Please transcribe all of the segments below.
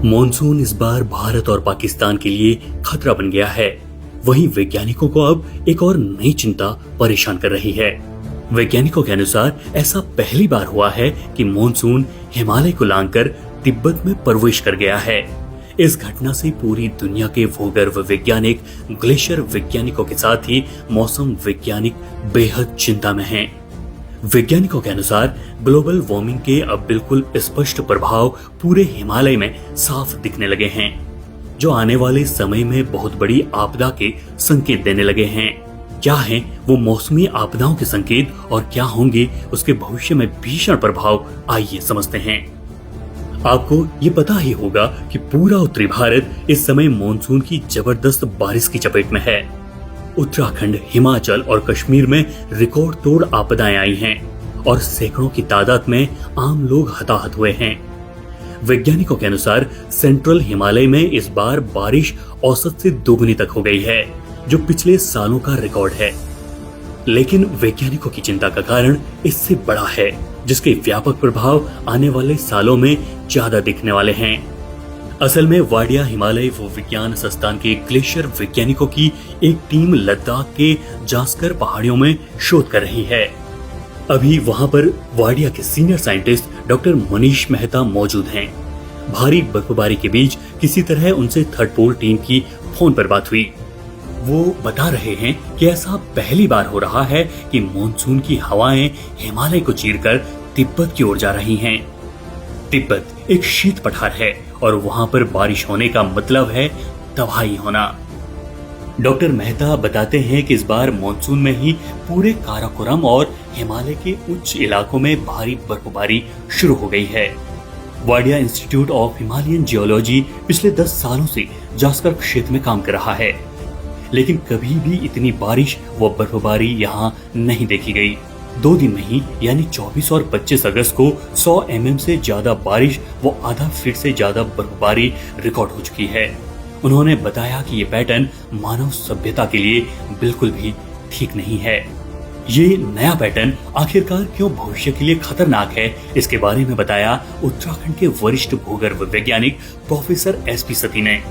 Monsoon इस बार भारत और पाकिस्तान के लिए खतरा बन गया है। वहीं वैज्ञानिकों को अब एक और नई चिंता परेशान कर रही है। वैज्ञानिकों के अनुसार ऐसा पहली बार हुआ है कि मॉनसून हिमालय को लांघकर तिब्बत में प्रवेश कर गया है। इस घटना से पूरी दुनिया के भूगर्भ वैज्ञानिक, ग्लेशियर वैज्ञानिकों के साथ ही मौसम वैज्ञानिक बेहद चिंता में हैं। वैज्ञानिकों के अनुसार ग्लोबल वार्मिंग के अब बिल्कुल स्पष्ट प्रभाव पूरे हिमालय में साफ दिखने लगे हैं, जो आने वाले समय में बहुत बड़ी आपदा के संकेत देने लगे हैं। क्या हैं वो मौसमी आपदाओं के संकेत और क्या होंगे उसके भविष्य में भीषण प्रभाव, आइए समझते हैं। आपको ये पता ही होगा कि पूरा उत्तरी भारत इस समय मॉनसून की जबरदस्त बारिश की चपेट में है। उत्तराखंड, हिमाचल और कश्मीर में रिकॉर्ड तोड़ आपदाएं आई हैं और सैकड़ों की तादाद में आम लोग हताहत हुए हैं। वैज्ञानिकों के अनुसार सेंट्रल हिमालय में इस बार बारिश औसत से दोगुनी तक हो गई है, जो पिछले सालों का रिकॉर्ड है। लेकिन वैज्ञानिकों की चिंता का कारण इससे बड़ा है, जिसके व्यापक प्रभाव आने वाले सालों में ज्यादा दिखने वाले हैं। असल में वाडिया हिमालय भूविज्ञान संस्थान के ग्लेशियर वैज्ञानिकों की एक टीम लद्दाख के जास्कर पहाड़ियों में शोध कर रही है। अभी वहां पर वाडिया के senior scientist doctor Manish Mehta मौजूद हैं। भारी बर्फबारी के बीच किसी तरह उनसे थर्ड पोल टीम की फोन पर बात हुई। वो बता रहे हैं कि ऐसा पहली बार हो रहा है कि मॉनसून की हवाएं हिमालय को चीरकर तिब्बत की ओर जा रही हैं। तिब्बत एक शीत पठार है और वहां पर बारिश होने का मतलब है तबाही होना। डॉक्टर मेहता बताते हैं कि इस बार मॉनसून में ही पूरे काराकोरम और हिमालय के उच्च इलाकों में भारी बर्फबारी शुरू हो गई है। Wadia institute of Himalayan geology पिछले 10 सालों से जास्कर क्षेत्र में काम कर रहा है, लेकिन कभी भी इतनी बारिश व बर्फबारी यहाँ नहीं देखी गई। 2 दिन में ही यानी 24 और 25 अगस्त को 100 mm से ज्यादा बारिश व आधा फीट से ज्यादा बर्फबारी रिकॉर्ड हो चुकी है। उन्होंने बताया कि ये पैटर्न मानव सभ्यता के लिए बिल्कुल भी ठीक नहीं है। ये नया पैटर्न आखिरकार क्यों भविष्य के लिए खतरनाक है, इसके बारे में बताया उत्तराखंड के वरिष्ठ भूगर्भ वैज्ञानिक प्रोफेसर SP सती ने।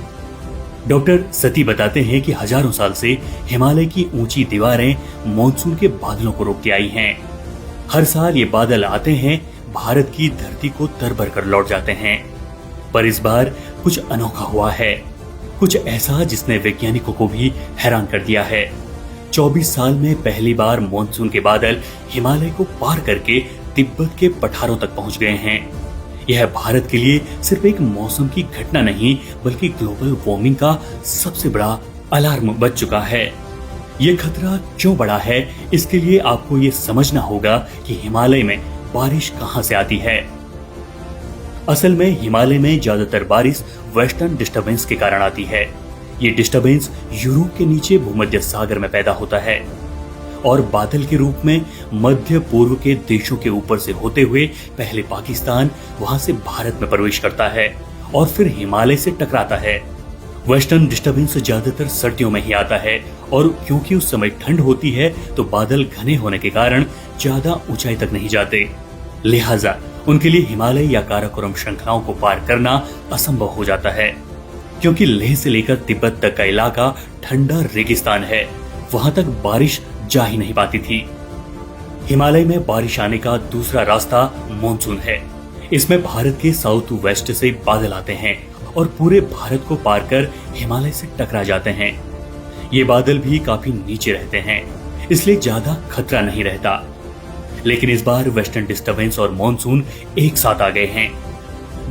डॉक्टर सती बताते हैं कि हजारों साल से हिमालय की ऊंची दीवारें मॉनसून के बादलों को रोकती आई हैं। हर साल ये बादल आते हैं, भारत की धरती को तरबतर कर लौट जाते हैं, पर इस बार कुछ अनोखा हुआ है, कुछ ऐसा जिसने वैज्ञानिकों को भी हैरान कर दिया है। 24 साल में पहली बार मॉनसून के बादल हिमालय को पार करके तिब्बत के पठारों तक पहुंच गए हैं। यह भारत के लिए सिर्फ एक मौसम की घटना नहीं, बल्कि ग्लोबल वार्मिंग का सबसे बड़ा अलार्म बज चुका है। ये खतरा क्यों बड़ा है, इसके लिए आपको ये समझना होगा कि हिमालय में बारिश कहां से आती है। असल में हिमालय में ज्यादातर बारिश वेस्टर्न डिस्टर्बेंस के कारण आती है। ये डिस्टर्बेंस यूरोप के नीचे भूमध्य सागर में पैदा होता है और बादल के रूप में मध्य पूर्व के देशों के ऊपर से होते हुए पहले पाकिस्तान, वहां से भारत में प्रवेश करता है और फिर हिमालय से टकराता है। वेस्टर्न डिस्टर्बेंस ज्यादातर सर्दियों में ही आता है और क्योंकि उस समय ठंड होती है तो बादल घने होने के कारण ज्यादा ऊंचाई तक नहीं जाते, लिहाजा उनके लिए हिमालय या काराकोरम श्रृंखलाओं को पार करना असंभव हो जाता है। क्योंकि लेह से लेकर तिब्बत तक का इलाका ठंडा रेगिस्तान है, वहां तक बारिश जा ही नहीं पाती थी। हिमालय में बारिश आने का दूसरा रास्ता मॉनसून है। इसमें भारत के साउथ वेस्ट से बादल आते हैं और पूरे भारत को पार कर हिमालय से टकरा जाते हैं। ये बादल भी काफी नीचे रहते हैं, इसलिए ज्यादा खतरा नहीं रहता। लेकिन इस बार वेस्टर्न डिस्टर्बेंस और मॉनसून एक साथ आ गए हैं।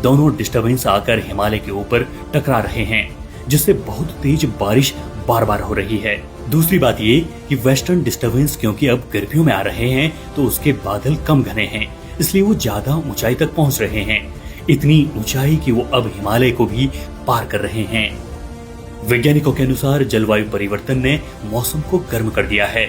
दोनों डिस्टर्बेंस आकर हिमालय के ऊपर टकरा रहे हैं, जिससे बहुत तेज बारिश बार बार हो रही है। दूसरी बात ये कि वेस्टर्न डिस्टर्बेंस क्योंकि अब गर्मियों में आ रहे हैं तो उसके बादल कम घने हैं, इसलिए वो ज्यादा ऊंचाई तक पहुंच रहे हैं, इतनी ऊंचाई कि वो अब हिमालय को भी पार कर रहे हैं। वैज्ञानिकों के अनुसार जलवायु परिवर्तन ने मौसम को गर्म कर दिया है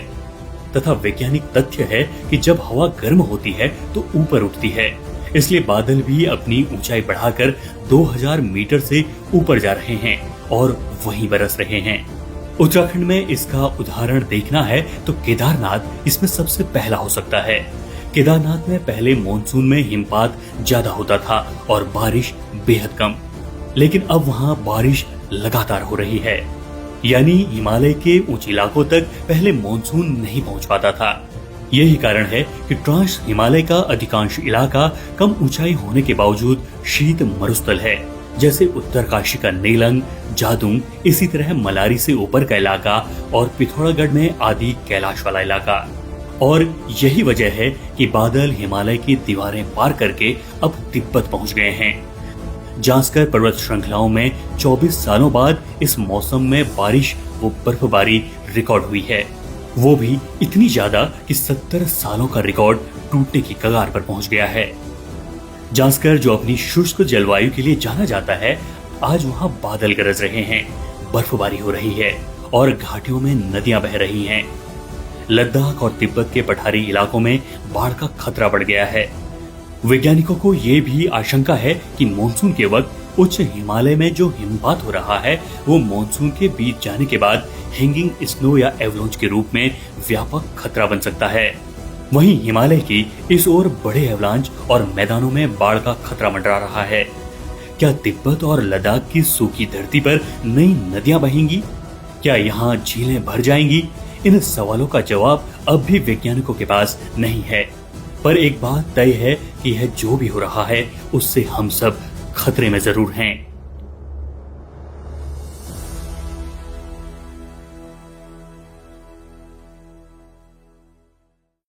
तथा वैज्ञानिक तथ्य है कि जब हवा गर्म होती है तो ऊपर उठती है, इसलिए बादल भी अपनी ऊंचाई बढ़ाकर 2000 मीटर से ऊपर जा रहे हैं और वहीं बरस रहे हैं। उत्तराखंड में इसका उदाहरण देखना है तो केदारनाथ इसमें सबसे पहला हो सकता है। केदारनाथ में पहले मॉनसून में हिमपात ज्यादा होता था और बारिश बेहद कम, लेकिन अब वहां बारिश लगातार हो रही है। यानी हिमालय के ऊंचे इलाकों तक पहले मानसून नहीं पहुंच पाता था। यही कारण है कि ट्रांस हिमालय का अधिकांश इलाका कम ऊंचाई होने के बावजूद शीत मरुस्थल है, जैसे उत्तरकाशी का नेलंग, जादुंग, इसी तरह मलारी से ऊपर का इलाका और पिथौरागढ़ में आदि कैलाश वाला इलाका। और यही वजह है कि बादल हिमालय की दीवारें पार करके अब तिब्बत पहुंच गए हैं। जांस्कर पर्वत श्रृंखलाओं में 24 सालों बाद इस मौसम में बारिश व बर्फबारी रिकॉर्ड हुई है, वो भी इतनी ज्यादा कि 70 सालों का रिकॉर्ड टूटने की कगार पर पहुंच गया है। जांस्कर, जो अपनी शुष्क जलवायु के लिए जाना जाता है, आज वहां बादल गरज रहे हैं, बर्फबारी हो रही है और घाटियों में नदियां बह रही हैं। लद्दाख और तिब्बत के पठारी इलाकों में बाढ़ का खतरा बढ़ गया है। वैज्ञानिकों को ये भी आशंका है कि मानसून के वक्त उच्च हिमालय में जो हिमपात हो रहा है वो मानसून के बीत जाने के बाद हैंगिंग स्नो या एवलांच के रूप में व्यापक खतरा बन सकता है। वहीं हिमालय की इस ओर बड़े एवलांच और मैदानों में बाढ़ का खतरा मंडरा रहा है। क्या तिब्बत और लद्दाख की सूखी धरती पर नई नदियां बहेंगी? क्या यहाँ झीलें भर जाएंगी? इन सवालों का जवाब अब भी वैज्ञानिकों के पास नहीं है। पर एक बात तय है कि यह जो भी हो रहा है उससे हम सब खतरे में जरूर हैं।